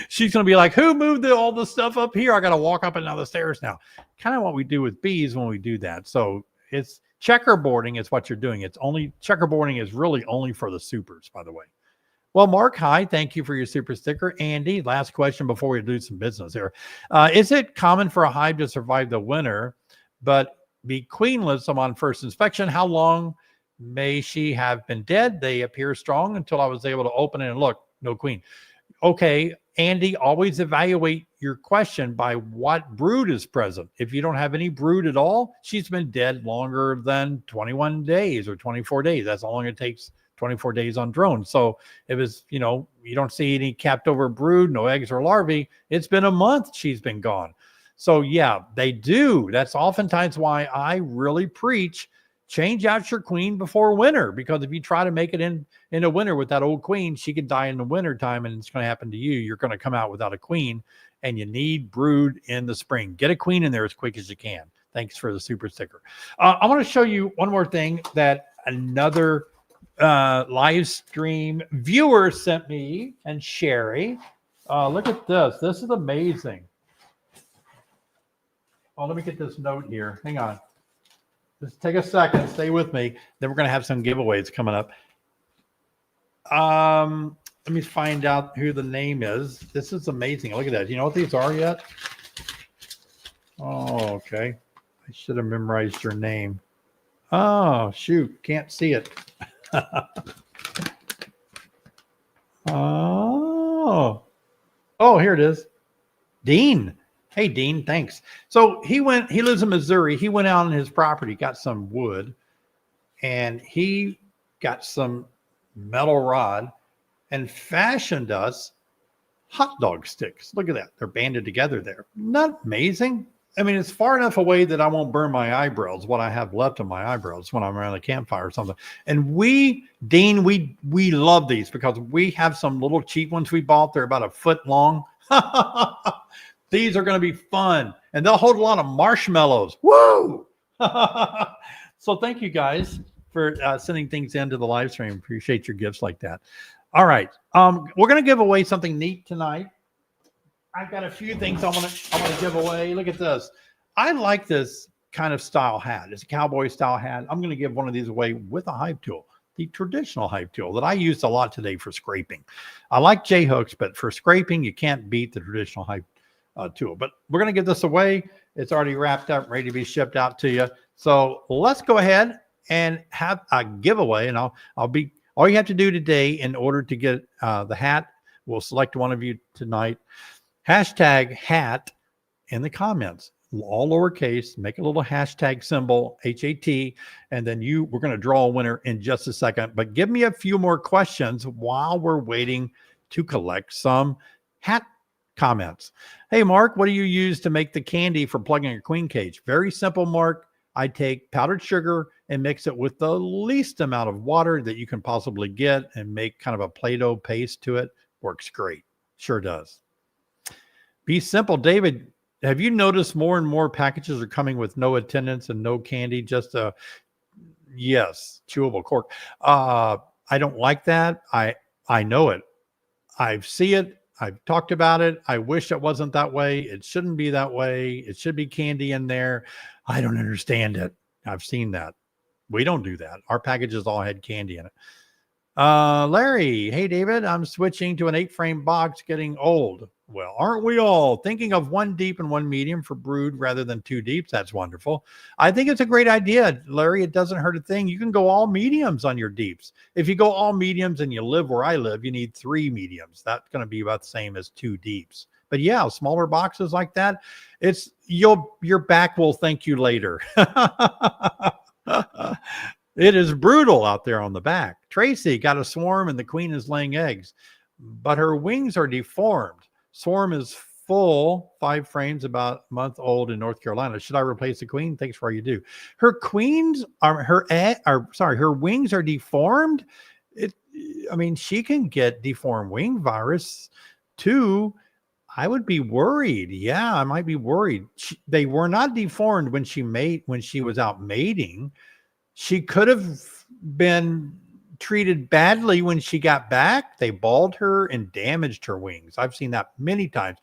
She's going to be like, who moved all the stuff up here? I got to walk up and down the stairs now. Kind of what we do with bees when we do that. So it's checkerboarding is what you're doing. It's only checkerboarding is really only for the supers, by the way. Well, Mark, hi. Thank you for your super sticker. Andy, last question before we do some business here. Is it common for a hive to survive the winter, but be queenless upon first inspection? How long may she have been dead? They appear strong until I was able to open it and look. No queen. Okay, Andy, always evaluate your question by what brood is present. If you don't have any brood at all, she's been dead longer than 21 days or 24 days. That's how long it takes, 24 days on drone. So if it's, you don't see any capped over brood, no eggs or larvae, it's been a month she's been gone. So yeah, they do. That's oftentimes why I really preach change out your queen before winter, because if you try to make it in the winter with that old queen, she could die in the winter time and it's going to happen to you. You're going to come out without a queen and you need brood in the spring. Get a queen in there as quick as you can. Thanks for the super sticker. I want to show you one more thing that another live stream viewer sent me and Sherry. Look at this. This is amazing. Oh, let me get this note here. Hang on. Just take a second. Stay with me. Then we're going to have some giveaways coming up. Let me find out who the name is. This is amazing. Look at that. Do you know what these are yet? Oh, okay. I should have memorized your name. Oh, shoot. Can't see it. Oh, here it is. Dean. Hey, Dean, thanks. So he lives in Missouri. He went out on his property, got some wood, and he got some metal rod and fashioned us hot dog sticks. Look at that. They're banded together there. Not amazing. I mean, it's far enough away that I won't burn my eyebrows, what I have left of my eyebrows when I'm around a campfire or something. And Dean, we love these because we have some little cheap ones we bought. They're about a foot long. These are going to be fun, and they'll hold a lot of marshmallows. Woo! So thank you guys for sending things into the live stream. Appreciate your gifts like that. All right. We're going to give away something neat tonight. I've got a few things I want to give away. Look at this. I like this kind of style hat. It's a cowboy style hat. I'm going to give one of these away with a hive tool, the traditional hive tool that I used a lot today for scraping. I like J-hooks, but for scraping, you can't beat the traditional hive tool. But we're going to give this away. It's already wrapped up, ready to be shipped out to you. So let's go ahead and have a giveaway. And all you have to do today in order to get the hat, we'll select one of you tonight. Hashtag hat in the comments, all lowercase, make a little hashtag symbol, HAT, and then we're going to draw a winner in just a second. But give me a few more questions while we're waiting to collect some hat comments. Hey, Mark, what do you use to make the candy for plugging a queen cage? Very simple, Mark. I take powdered sugar and mix it with the least amount of water that you can possibly get and make kind of a Play-Doh paste to it. Works great. Sure does. Be simple. David, have you noticed more and more packages are coming with no attendance and no candy? Just a, yes, chewable cork. I don't like that. I know it. I see it. I've talked about it. I wish it wasn't that way. It shouldn't be that way. It should be candy in there. I don't understand it. I've seen that. We don't do that. Our packages all had candy in it. Larry, hey, David, I'm switching to an 8-frame box, getting old. Well, aren't we all? Thinking of 1 deep and 1 medium for brood rather than 2 deeps. That's wonderful. I think it's a great idea, Larry. It doesn't hurt a thing. You can go all mediums on your deeps. If you go all mediums and you live where I live, you need 3 mediums. That's going to be about the same as 2 deeps. But yeah, smaller boxes like that, it's your back will thank you later. It is brutal out there on the back. Tracy got a swarm and the queen is laying eggs, but her wings are deformed. Swarm is full, 5 frames, about a month old in North Carolina. Should I replace the queen? Thanks for all you do. Her queens are her wings are deformed. I mean, she can get deformed wing virus too. I would be worried. Yeah, I might be worried. They were not deformed when she was out mating. She could have been treated badly when she got back. They balled her and damaged her wings. I've seen that many times.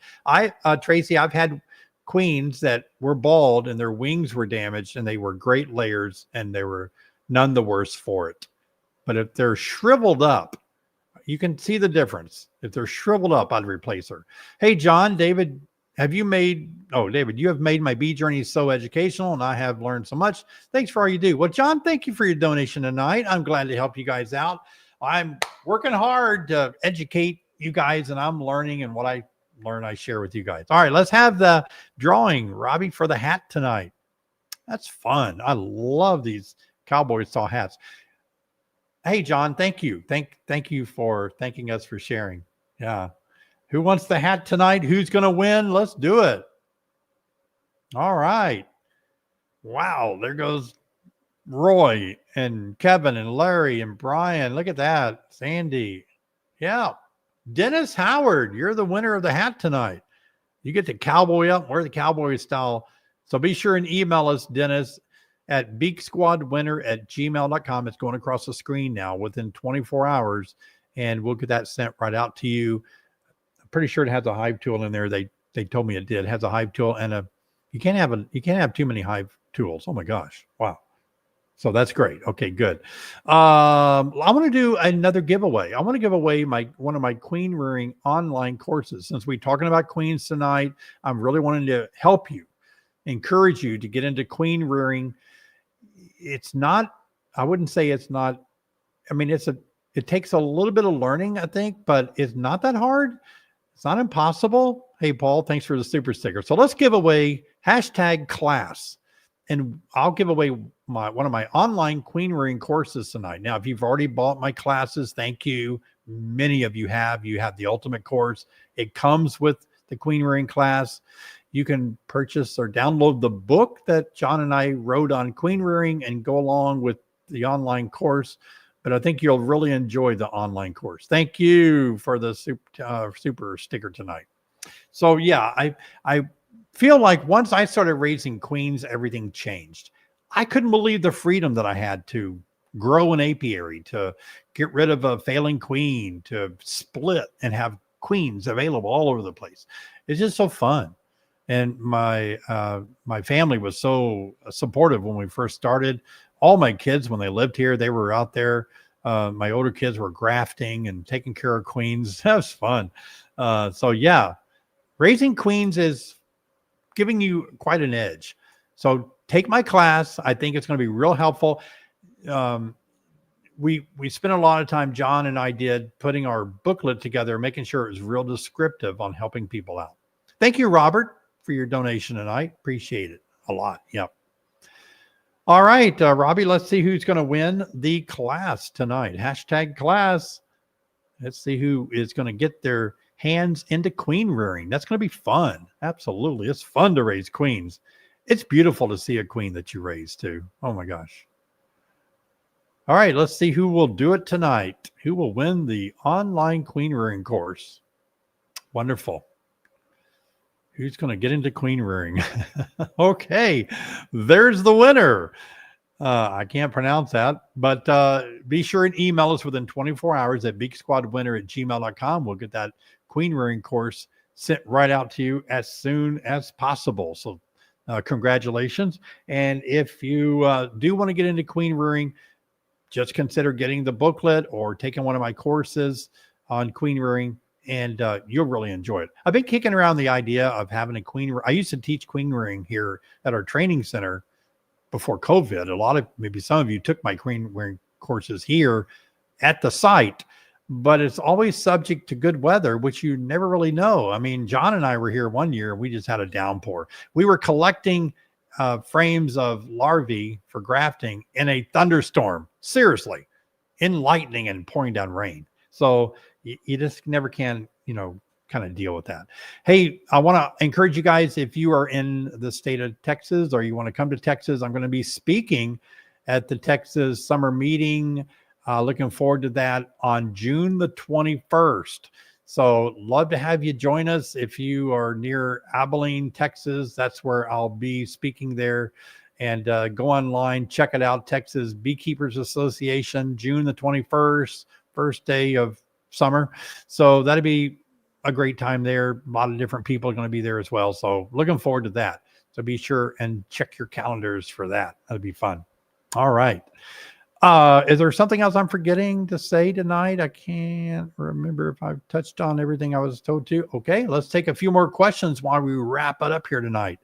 Tracy, I've had queens that were bald and their wings were damaged and they were great layers and they were none the worse for it. But if they're shriveled up, you can see the difference. If they're shriveled up, I'd replace her. Hey, John, David, David, you have made my bee journey so educational and I have learned so much. Thanks for all you do. Well, John, thank you for your donation tonight. I'm glad to help you guys out. I'm working hard to educate you guys and I'm learning, and what I learn, I share with you guys. All right, let's have the drawing, Robbie, for the hat tonight. That's fun. I love these cowboy style hats. Hey, John, thank you. Thank you for thanking us for sharing. Yeah. Who wants the hat tonight? Who's going to win? Let's do it. All right. Wow. There goes Roy and Kevin and Larry and Brian. Look at that. Sandy. Yeah. Dennis Howard, you're the winner of the hat tonight. You get the cowboy up. Wear the cowboy style. So be sure and email us, Dennis, at beaksquadwinner@gmail.com. It's going across the screen now within 24 hours, and we'll get that sent right out to you. Pretty sure it has a hive tool in there. They told me it did. It has a hive tool and you can't have too many hive tools. Oh my gosh. Wow. So that's great. Okay, good. I want to do another giveaway. I want to give away one of my queen rearing online courses. Since we're talking about queens tonight, I'm really wanting to help you, encourage you to get into queen rearing. It's not, I wouldn't say it's not, I mean, it takes a little bit of learning, I think, but it's not that hard. It's not impossible. Hey, Paul, thanks for the super sticker. So let's give away #class. And I'll give away one of my online queen rearing courses tonight. Now, if you've already bought my classes, thank you. Many of you have. You have the ultimate course. It comes with the queen rearing class. You can purchase or download the book that John and I wrote on queen rearing and go along with the online course. But I think you'll really enjoy the online course. Thank you for the super sticker tonight. So yeah, I feel like once I started raising queens, everything changed. I couldn't believe the freedom that I had to grow an apiary, to get rid of a failing queen, to split and have queens available all over the place. It's just so fun. And my family was so supportive when we first started. All my kids, when they lived here, they were out there. My older kids were grafting and taking care of queens. That was fun. So yeah, raising queens is giving you quite an edge. So take my class. I think it's going to be real helpful. We spent a lot of time, John and I did, putting our booklet together, making sure it was real descriptive on helping people out. Thank you, Robert, for your donation tonight. Appreciate it a lot. Yep. All right, Robbie, let's see who's going to win the class tonight. #class. Let's see who is going to get their hands into queen rearing. That's going to be fun. Absolutely. It's fun to raise queens. It's beautiful to see a queen that you raised too. Oh my gosh. All right, let's see who will do it tonight. Who will win the online queen rearing course? Wonderful. Who's going to get into queen rearing? Okay, there's the winner. I can't pronounce that, but be sure and email us within 24 hours at beaksquadwinner@gmail.com. We'll get that queen rearing course sent right out to you as soon as possible. So congratulations. And if you do want to get into queen rearing, just consider getting the booklet or taking one of my courses on queen rearing, and you'll really enjoy it. I've been kicking around the idea of having a queen. I used to teach queen rearing here at our training center before COVID. Maybe some of you took my queen rearing courses here at the site, but it's always subject to good weather, which you never really know. I mean, John and I were here one year. We just had a downpour. We were collecting frames of larvae for grafting in a thunderstorm, seriously, in lightning and pouring down rain. So you just never can, kind of deal with that. Hey, I want to encourage you guys, if you are in the state of Texas or you want to come to Texas, I'm going to be speaking at the Texas summer meeting. Looking forward to that on June the 21st. So love to have you join us. If you are near Abilene, Texas, that's where I'll be speaking there. And go online, check it out. Texas Beekeepers Association, June the 21st, first day of summer. So that'll be a great time there. A lot of different people are going to be there as well. So looking forward to that. So be sure and check your calendars for that. That'll be fun. All right. Is there something else I'm forgetting to say tonight? I can't remember if I've touched on everything I was told to. Okay, let's take a few more questions while we wrap it up here tonight.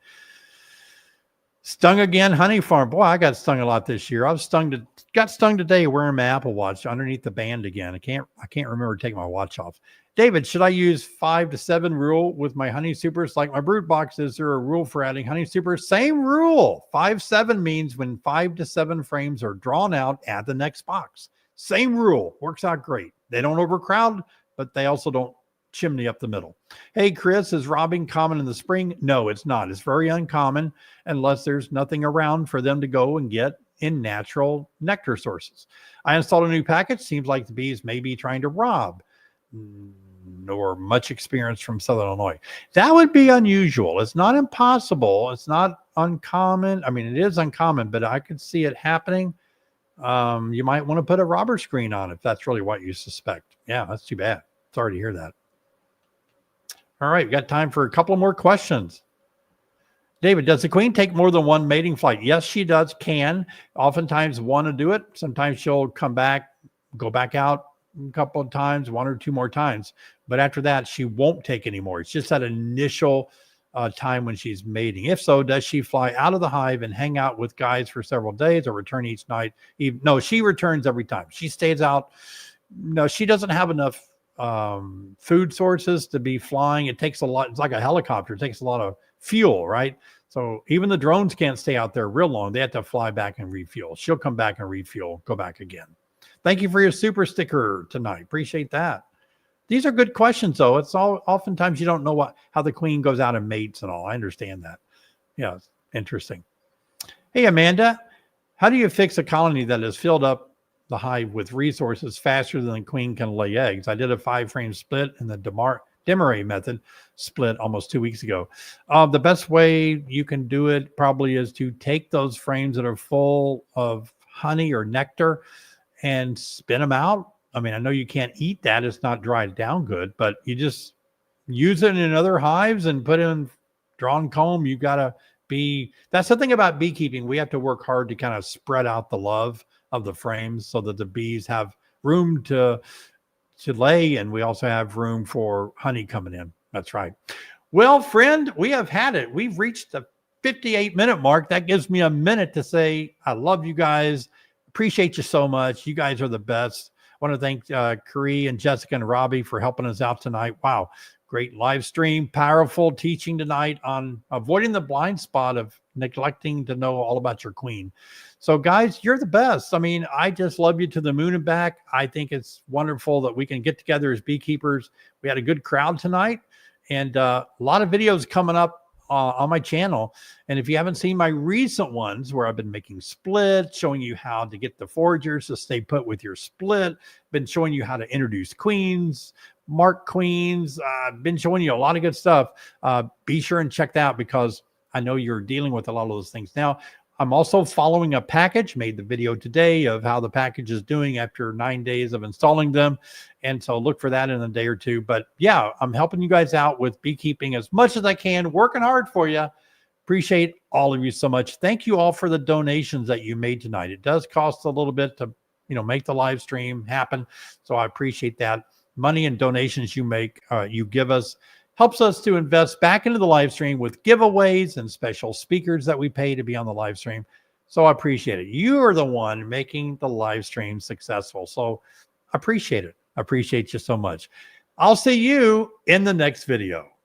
Stung again, honey farm. Boy, I got stung a lot this year. Got stung today wearing my Apple Watch underneath the band again. I can't remember taking my watch off. David, should I use 5 to 7 rule with my honey supers like my brood box? Is there a rule for adding honey supers? Same rule. 5-7 means when 5 to 7 frames are drawn out, add the next box. Same rule. Works out great. They don't overcrowd, but they also don't chimney up the middle. Hey, Chris, is robbing common in the spring? No, it's not. It's very uncommon unless there's nothing around for them to go and get in natural nectar sources. I installed a new package. Seems like the bees may be trying to rob. Nor much experience from Southern Illinois. That would be unusual. It's not impossible. It's not uncommon. I mean, it is uncommon, but I could see it happening. You might want to put a robber screen on if that's really what you suspect. Yeah, that's too bad. Sorry to hear that. All right, we got time for a couple more questions. David, does the queen take more than one mating flight? Yes, she does, can. Oftentimes one to do it. Sometimes she'll come back, go back out a couple of times, 1 or 2 more times. But after that, she won't take anymore. It's just that initial time when she's mating. If so, does she fly out of the hive and hang out with guys for several days or return each night? No, she returns every time. She stays out. No, she doesn't have enough food sources to be flying. It takes a lot. It's like a helicopter. It takes a lot of fuel, right? So even the drones can't stay out there real long. They have to fly back and refuel. She'll come back and refuel, go back again. Thank you for your super sticker tonight. Appreciate that. These are good questions, though. It's oftentimes you don't know how the queen goes out and mates and all. I understand that. Yeah, it's interesting. Hey, Amanda, how do you fix a colony that has filled up the hive with resources faster than the queen can lay eggs? I did a 5-frame split in the Demaré method split almost 2 weeks ago. The best way you can do it probably is to take those frames that are full of honey or nectar and spin them out. I mean, I know you can't eat that. It's not dried down good, but you just use it in other hives and put in drawn comb. You got to that's the thing about beekeeping. We have to work hard to kind of spread out the love of the frames so that the bees have room to lay, and we also have room for honey coming in. That's right. Well, friend, we have had it. We've reached the 58-minute mark. That gives me a minute to say I love you guys. Appreciate you so much. You guys are the best. I want to thank Carrie and Jessica and Robbie for helping us out tonight. Wow. Great live stream, powerful teaching tonight on avoiding the blind spot of neglecting to know all about your queen. So guys, you're the best. I mean, I just love you to the moon and back. I think it's wonderful that we can get together as beekeepers. We had a good crowd tonight, and a lot of videos coming up on my channel. And if you haven't seen my recent ones where I've been making splits, showing you how to get the foragers to stay put with your split, been showing you how to introduce queens, mark queens, been showing you a lot of good stuff. Be sure and check that out because I know you're dealing with a lot of those things. Now, I'm also following a package, made the video today of how the package is doing after 9 days of installing them. And so look for that in a day or two. But yeah, I'm helping you guys out with beekeeping as much as I can, working hard for you. Appreciate all of you so much. Thank you all for the donations that you made tonight. It does cost a little bit to, make the live stream happen. So I appreciate that. Money and donations you make, you give us, helps us to invest back into the live stream with giveaways and special speakers that we pay to be on the live stream. So I appreciate it. You are the one making the live stream successful. So I appreciate it. I appreciate you so much. I'll see you in the next video.